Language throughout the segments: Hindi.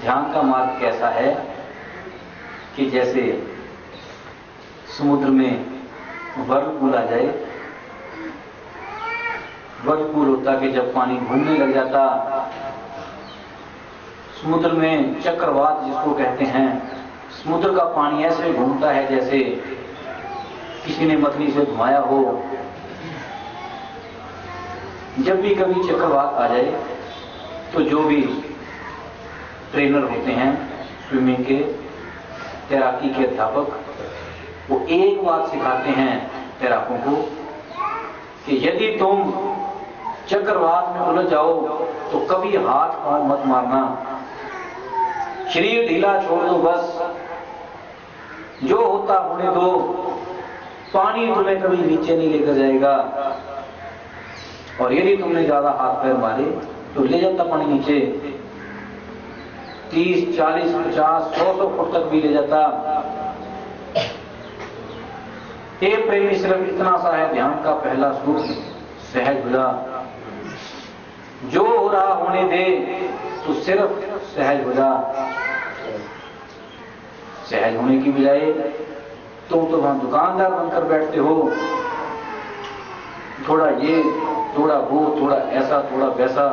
ध्यान का मार्ग कैसा है कि जैसे समुद्र में व्हर्लपूल आ जाए। व्हर्लपूल होता कि जब पानी घूमने लग जाता, समुद्र में चक्रवात जिसको कहते हैं, समुद्र का पानी ऐसे घूमता है जैसे किसी ने मछली से घुमाया हो। जब भी कभी चक्रवात आ जाए तो जो भी ट्रेनर होते हैं, स्विमिंग के, तैराकी के अध्यापक, वो एक बात सिखाते हैं तैराकों को कि यदि तुम चक्रवात में उलझ जाओ तो कभी हाथ पांव मत मारना, शरीर ढीला छोड़ दो, बस जो होता होने दो। पानी तुम्हें कभी नीचे नहीं लेकर जाएगा, और यदि तुमने ज्यादा हाथ पैर मारे तो ले जाता पानी नीचे, 30, 40, 50, 100 फुट तक भी ले जाता। ये प्रेमी सिर्फ इतना सा है ध्यान का पहला सूत्र, सहज हो जा। जो हो रहा होने दे, तो सिर्फ सहज हो जा। सहज होने की बजाय तुम तो वहां दुकानदार बनकर बैठते हो, थोड़ा ये, थोड़ा वो, थोड़ा ऐसा, थोड़ा वैसा,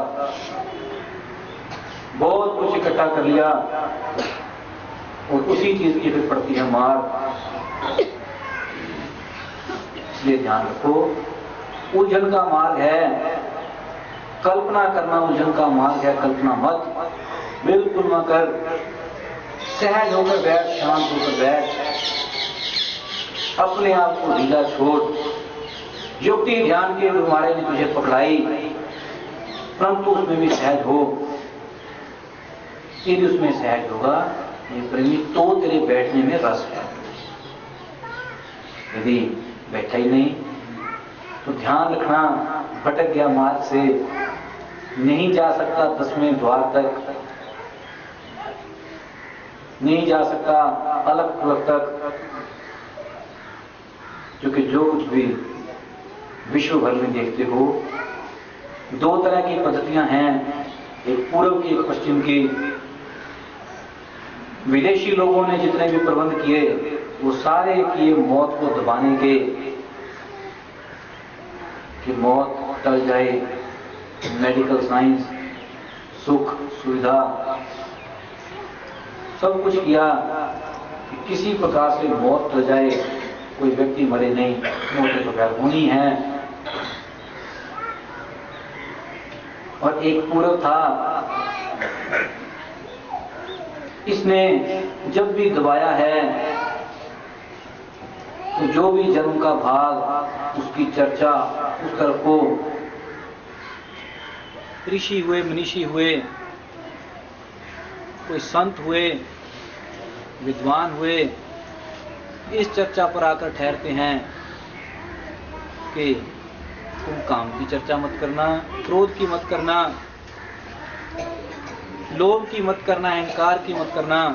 बहुत कुछ इकट्ठा कर लिया और उसी चीज की फिर पड़ती है मार। इसलिए ध्यान रखो, उलझन का मार्ग है, कल्पना करना उलझन का मार्ग है। कल्पना मत, बिल्कुल न कर, सहज होकर बैठ, शांत होकर बैठ, अपने आप को ढीला छोड़। युक्ति ध्यान के तुम्हारे ने तुझे पकड़ाई, परंतु उसमें भी सहज हो। यदि उसमें सहज होगा ये प्रेमी, तो तेरे बैठने में रस है। यदि बैठा ही नहीं तो ध्यान रखना, भटक गया मार्ग से, नहीं जा सकता 10वें द्वार तक, नहीं जा सकता अलग थलग तक। क्योंकि जो कुछ भी विश्व भर में देखते हो, दो तरह की पद्धतियां हैं, एक पूर्व की, एक पश्चिम की। विदेशी लोगों ने जितने भी प्रबंध किए वो सारे किए मौत को दबाने के, कि मौत टल जाए, मेडिकल साइंस, सुख सुविधा, सब कुछ किया कि किसी प्रकार से मौत टल जाए, कोई व्यक्ति मरे नहीं, मौतें तो खैर होनी है। और एक पूर्व था, इसने जब भी दबाया है तो जो भी जन्म का भाग, उसकी चर्चा उस तरफ को, ऋषि हुए, मनीषी हुए, कोई संत हुए, विद्वान हुए, इस चर्चा पर आकर ठहरते हैं कि तुम काम की चर्चा मत करना, क्रोध की मत करना, लोभ की मत करना, अहंकार की मत करना।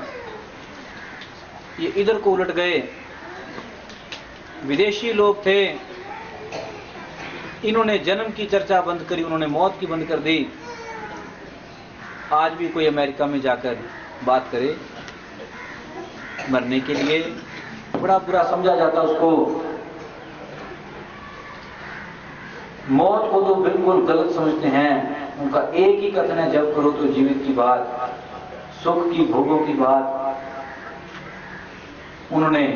ये इधर को उलट गए। विदेशी लोग थे, इन्होंने जन्म की चर्चा बंद करी, उन्होंने मौत की बंद कर दी। आज भी कोई अमेरिका में जाकर बात करे मरने के लिए, बड़ा बुरा समझा जाता उसको। मौत को तो बिल्कुल गलत समझते हैं। उनका एक ही कथन है, जब करो तो जीवित की बात, सुख की, भोगों की बात। उन्होंने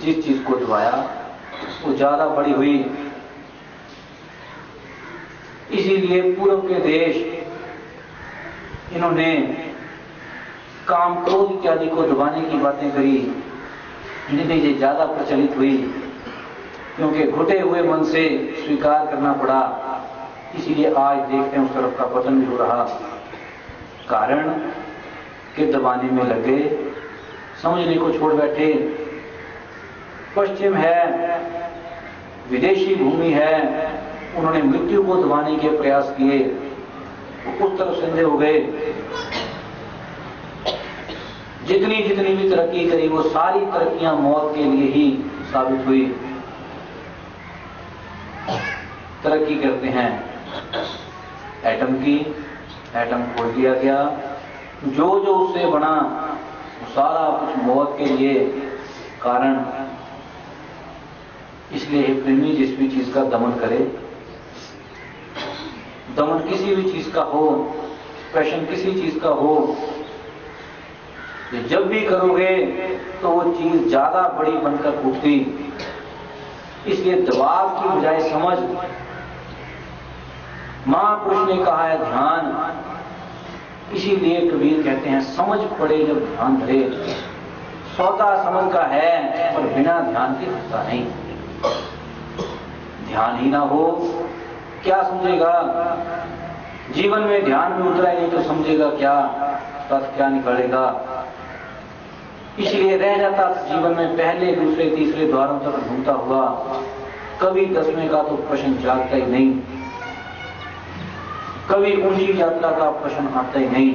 जिस चीज को दबाया वो ज्यादा बड़ी हुई। इसीलिए पूर्व के देश, इन्होंने काम, क्रोध इत्यादि को दबाने की बातें करी, जिन्हें ये ज्यादा प्रचलित हुई, क्योंकि घुटे हुए मन से स्वीकार करना पड़ा। इसीलिए आज देखते हैं उस तरफ का पतन भी हो रहा। कारण के दबाने में लगे, समझने को छोड़ बैठे। पश्चिम है, विदेशी भूमि है, उन्होंने मृत्यु को दबाने के प्रयास किए, उस तरफ संधे हो गए। जितनी जितनी भी तरक्की करी, वो सारी तरक्कियां मौत के लिए ही साबित हुई। तरक्की करते हैं एटम की, एटम खोल दिया गया, जो जो उससे बना सारा कुछ मौत के लिए कारण। इसलिए हे प्रेमी, जिस भी चीज का दमन करे, दमन किसी भी चीज का हो, पैशन किसी चीज का हो, जब भी करोगे तो वो चीज ज्यादा बड़ी बनकर उठती। इसलिए दबाव की बजाय समझ। महापुरुष ने कहा है ध्यान, इसीलिए कबीर कहते हैं समझ पड़े जब ध्यान धरे। सौदा समझ का है पर बिना ध्यान के होता नहीं। ध्यान ही ना हो क्या समझेगा? जीवन में ध्यान में उतरा नहीं तो समझेगा क्या? तब क्या निकालेगा? इसलिए रह जाता जीवन में पहले दूसरे तीसरे द्वारों तक घूमता हुआ, कभी 10वें का तो प्रश्न जागता ही नहीं, कभी ऊंची यात्रा का प्रश्न आता ही नहीं।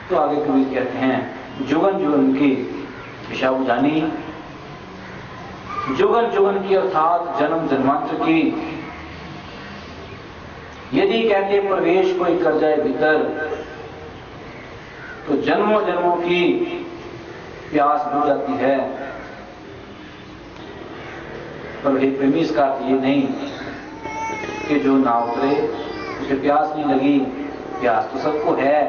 तो आगे कबीर कहते हैं जुगन जुगन की दिशा बुझानी। जुगन जुगन की अर्थात जन्म जन्मांतर की। यदि कहते प्रवेश कोई कर जाए भीतर तो जन्मों जन्मों की प्यास बुझ जाती है। पर हे प्रेमी, इसका अर्थ ये नहीं कि जो ना उतरे उसे प्यास नहीं लगी। प्यास तो सबको है,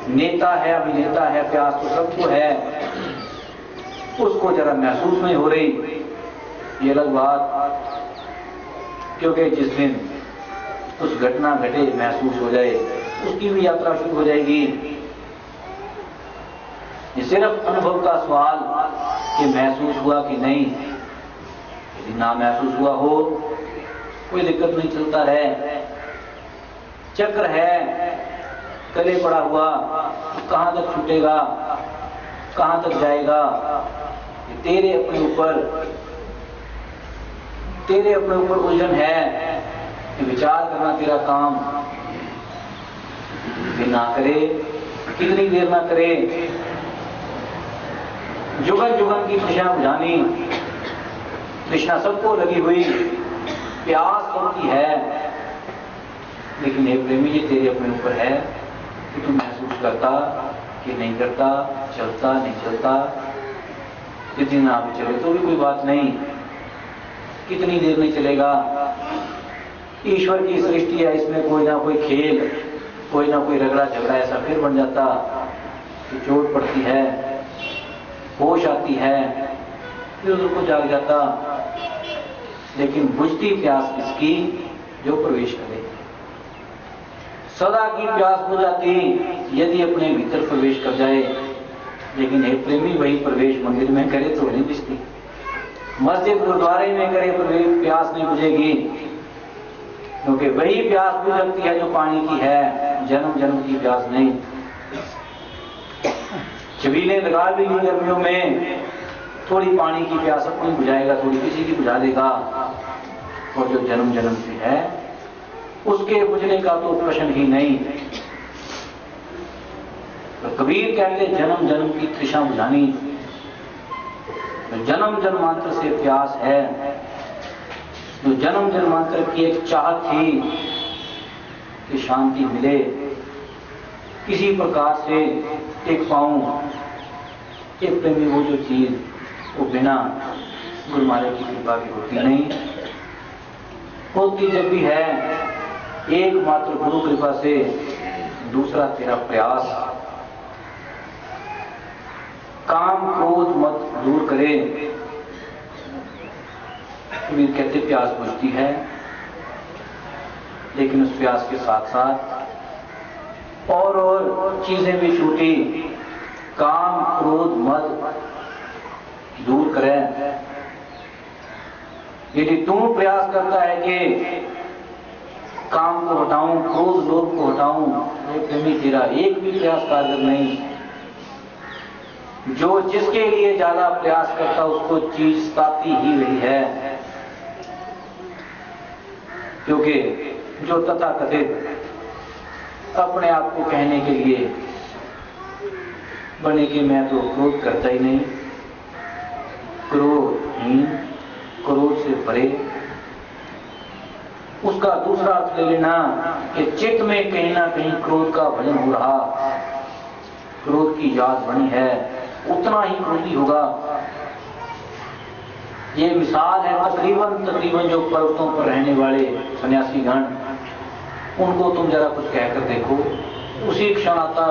नेता है अभिनेता है, प्यास तो सबको है, उसको जरा महसूस नहीं हो रही, ये अलग बात। क्योंकि जिस दिन कुछ घटना घटे महसूस हो जाए, उसकी भी यात्रा शुरू हो जाएगी। ये सिर्फ अनुभव का सवाल कि महसूस हुआ कि नहीं। यदि ना महसूस हुआ हो कोई दिक्कत नहीं, चलता रहे। चक्र है कले पड़ा हुआ, कहां तक छूटेगा, कहां तक जाएगा, तेरे अपने ऊपर उलझन है। विचार करना तेरा काम। ना करे, कितनी देर ना करे। जुगन जुगन की तृष्णा बुझानी। तृष्णा सबको लगी हुई, प्यास सबकी है, लेकिन ये प्रेमी जी तेरे अपने ऊपर है कि तू महसूस करता कि नहीं करता, चलता नहीं चलता। जितनी ना भी चले तो भी कोई बात नहीं, कितनी देर नहीं चलेगा। ईश्वर की सृष्टि है, इसमें कोई ना कोई खेल, कोई ना कोई रगड़ा झगड़ा ऐसा फिर बन जाता कि चोट पड़ती है, होश आती है, फिर उसको जाग जाता। लेकिन बुझती प्यास किसकी? जो प्रवेश करे। सदा की प्यास बुझ जाती यदि अपने भीतर प्रवेश कर जाए। लेकिन हे प्रेमी, वही प्रवेश मंदिर में करे तो नहीं बुझती, मस्जिद गुरुद्वारे में करे प्रवेश प्यास नहीं बुझेगी। क्योंकि वही प्यास बुझ जाती है जो पानी की है, जन्म जन्म की प्यास नहीं। छबीलें लगा ली गर्मियों में, थोड़ी पानी की प्यास अपनी बुझाएगा, थोड़ी किसी की बुझा देगा। और जो जन्म जन्म की है उसके बुझने का तो प्रश्न ही नहीं। तो कबीर कहते जन्म जन्म की तृष्णा बुझानी। तो जन्म जन्मांतर से प्यास है, जो जन्म जन्मांतर की एक चाहत थी कि शांति मिले, किसी प्रकार से टिक पाऊं। एक प्रेमी वो जो चीज वो बिना गुरु महाराज की कृपा की होती नहीं। होती जब भी है एकमात्र गुरु कृपा से, दूसरा तेरा प्रयास। काम क्रोध मत दूर करे। कबीर कहते प्यास बुझती है, लेकिन उस प्यास के साथ साथ और चीजें भी छूटी। काम क्रोध मत दूर करे। यदि तू प्रयास करता है कि काम को हटाऊं, क्रोध लोभ को हटाऊं, तो प्रेमी तेरा एक भी प्रयास कारगर नहीं। जो जिसके लिए ज्यादा प्रयास करता उसको चीज सताती ही वही है। क्योंकि जो तथाकथित अपने आप को कहने के लिए बने कि मैं तो क्रोध करता ही नहीं, क्रोधहीन, क्रोध से परे, उसका दूसरा अर्थ ले लेना कि चित्त में कहीं ना कहीं क्रोध का भजन हो रहा, क्रोध की याद बनी है, उतना ही क्रोधी होगा। ये मिसाल है तकरीबन जो पर्वतों पर रहने वाले सन्यासी गण, उनको तुम जरा कुछ कहकर देखो, उसी क्षण आता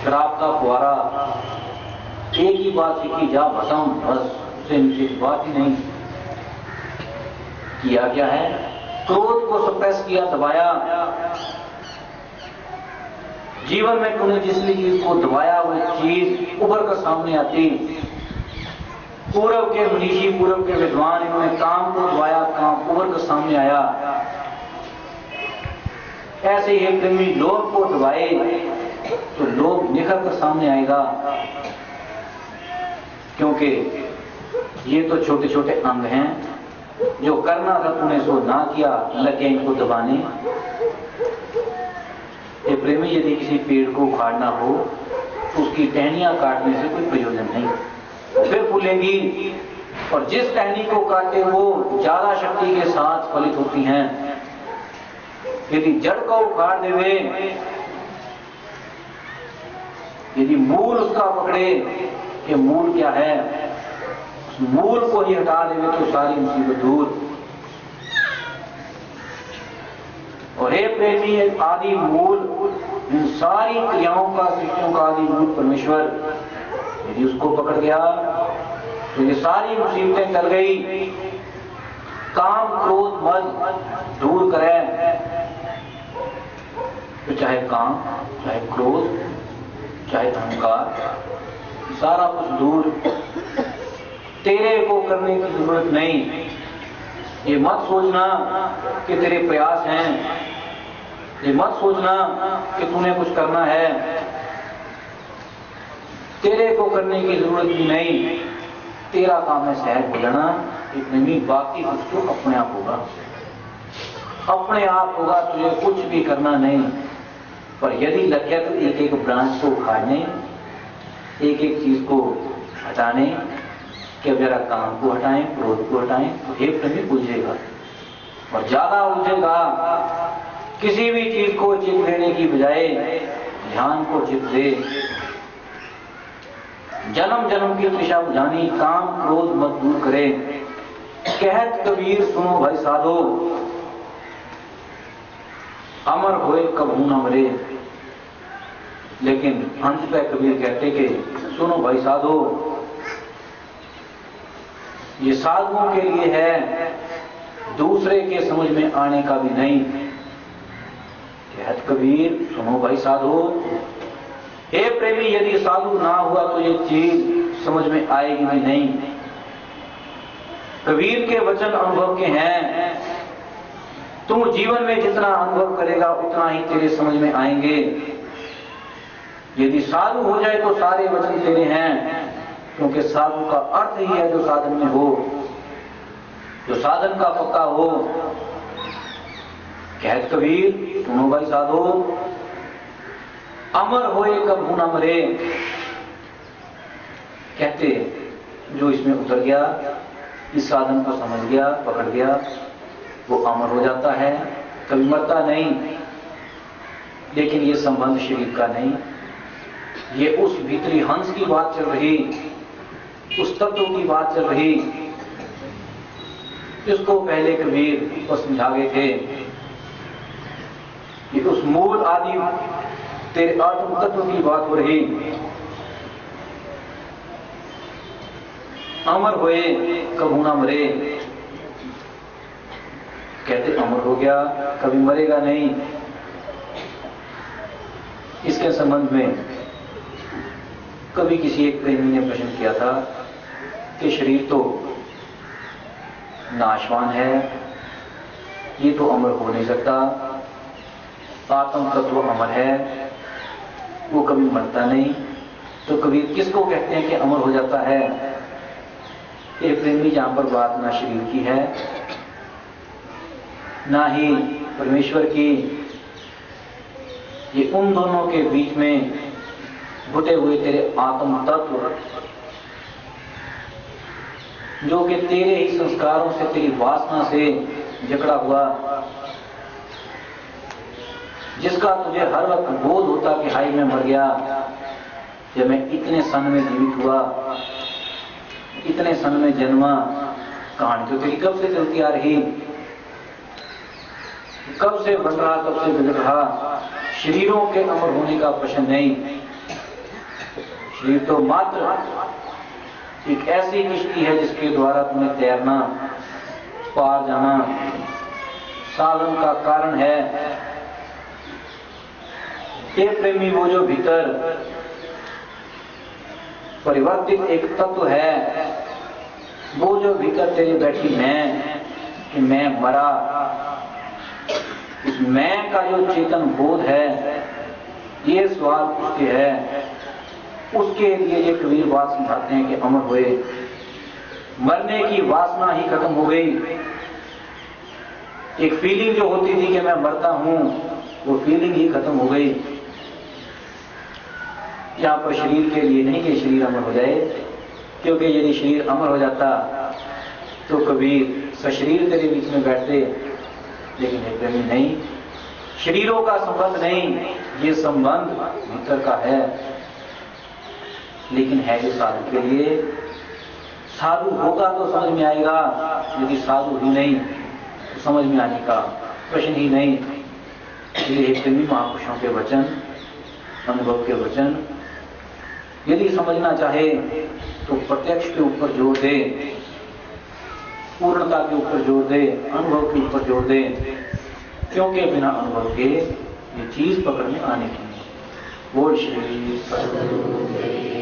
शराब का फुहारा, एक ही बात सीखी, जा भस्म, बस उससे नीचे बात ही नहीं। किया क्या है? क्रोध को सप्रेस किया, दबाया। जीवन में तुमने जिस चीज को दबाया वो चीज उभर कर सामने आती। पूर्व के मनीषी, पूर्व के विद्वान, इन्होंने काम को दबाया, काम उभर कर सामने आया। ऐसे ही प्रेमी लोभ को दबाए तो लोभ निखर कर सामने आएगा, क्योंकि ये तो छोटे छोटे अंग हैं, जो करना था तूने सो ना किया, लगे इनको दबाने। ये प्रेमी, यदि किसी पेड़ को उखाड़ना हो तो उसकी टहनियां काटने से कोई प्रयोजन नहीं, वो फिर फूलेंगी, और जिस टहनी को काटे वो ज्यादा शक्ति के साथ फलित होती हैं। यदि जड़ को उखाड़ देवे, यदि मूल उसका पकड़े कि मूल क्या है, उस मूल को ही हटा देवे तो सारी मुसीबत दूर। और हे प्रेमी, आदि मूल, इन सारी क्रियाओं का, सृष्टियों का आदि मूल परमेश्वर, यदि उसको पकड़ गया तो ये सारी मुसीबतें टल गई। काम क्रोध मद दूर करें, तो चाहे काम, चाहे क्रोध, चाहे अहंकार, सारा कुछ दूर। तेरे को करने की जरूरत नहीं। ये मत सोचना कि तेरे प्रयास हैं, ये मत सोचना कि तूने कुछ करना है। तेरे को करने की जरूरत भी नहीं, तेरा काम है सहज हो जाना, इतनी बाकी कुछ तो अपने आप होगा, अपने आप होगा, तुझे कुछ भी करना नहीं। पर यदि लगे तो एक एक ब्रांच को उखाड़ने, एक एक चीज को हटाने, कि अब जरा काम को हटाएं, क्रोध को हटाएं, तो हे प्रेमी उलझेगा, और ज्यादा उलझेगा। किसी भी चीज को चित देने की बजाय ध्यान को चित दे। जन्म जन्म की तृषा बुझानी, काम क्रोध मत दूर करे। कहत कबीर सुनो भाई साधो, अमर होए कबहू न मरे। लेकिन अंत पे कबीर कहते कि सुनो भाई साधो, ये साधुओं के लिए है, दूसरे के समझ में आने का भी नहीं। कहत कबीर सुनो भाई साधो, हे प्रेमी, यदि साधु ना हुआ तो ये चीज समझ में आएगी भी नहीं। कबीर के वचन अनुभव के हैं, तू जीवन में जितना अनुभव करेगा उतना ही तेरे समझ में आएंगे। यदि साधु हो जाए तो सारे वचन तेरे हैं, क्योंकि साधु का अर्थ ही है जो साधन में हो, जो साधन का पक्का हो। कहत कबीर सुनो भाई साधो, अमर होए कबहू न मरे। कहते जो इसमें उतर गया, इस साधन को समझ गया, पकड़ गया, वो अमर हो जाता है, कभी मरता नहीं। लेकिन ये संबंध शरीर का नहीं, ये उस भीतरी हंस की बात चल रही, उस तत्व की बात चल रही, जिसको पहले कबीर को समझा गए थे। ये उस मूल आदि तेरे आत्म तत्व की बात हो रही। अमर होए कबहू ना मरे। कहते अमर हो गया, कभी मरेगा नहीं। इसके संबंध में कभी किसी एक प्रेमी ने प्रश्न किया था कि शरीर तो नाशवान है, ये तो अमर हो नहीं सकता, आत्म तत्व अमर है, वो कभी मरता नहीं, तो कभी किसको कहते हैं कि अमर हो जाता है? ये प्रेमी, जहां पर बात ना शरीर की है, ना ही परमेश्वर की, ये उन दोनों के बीच में घुटे हुए तेरे आत्म तत्व, जो कि तेरे ही संस्कारों से, तेरी वासना से जकड़ा हुआ, जिसका तुझे हर वक्त बोध होता कि हाय मैं मर गया, जब मैं इतने सन में जीवित हुआ, इतने सन में जन्मा। कहानी तो तेरी कब से चलती आ रही, कब से बन रहा, कब से बिगड़ रहा। शरीरों के अमर होने का प्रश्न नहीं, शरीर तो मात्र एक ऐसी किश्ती है जिसके द्वारा तुम्हें तैरना, पार जाना, साधन का कारण है। हे प्रेमी, वो जो भीतर परिवर्तित एक तत्व है, वो जो भीतर तेरी बैठी मैं, कि मैं मरा, इस मैं का जो चेतन बोध है, ये सवाल उसके है। उसके लिए ये कबीर बात समझाते हैं कि अमर हुए, मरने की वासना ही खत्म हो गई। एक फीलिंग जो होती थी कि मैं मरता हूं, वो फीलिंग ही खत्म हो गई। यहां पर शरीर के लिए नहीं कि शरीर अमर हो जाए, क्योंकि यदि शरीर अमर हो जाता तो कबीर सशरीर तेरे बीच में बैठते, लेकिन एक प्रेमी नहीं, शरीरों का संबंध नहीं, ये संबंध भीतर का है। लेकिन है जो साधु के लिए, साधु होगा तो समझ में आएगा, यदि साधु ही नहीं तो समझ में आने का प्रश्न ही नहीं। इसलिए प्रेमी महापुरुषों के वचन, अनुभव के वचन यदि समझना चाहे तो प्रत्यक्ष के ऊपर जोर दे, पूर्णता के ऊपर जोर दे, अनुभव के ऊपर जोर दे, क्योंकि बिना अनुभव के ये चीज पकड़ में आने की। बोल श्री सद्गुरु।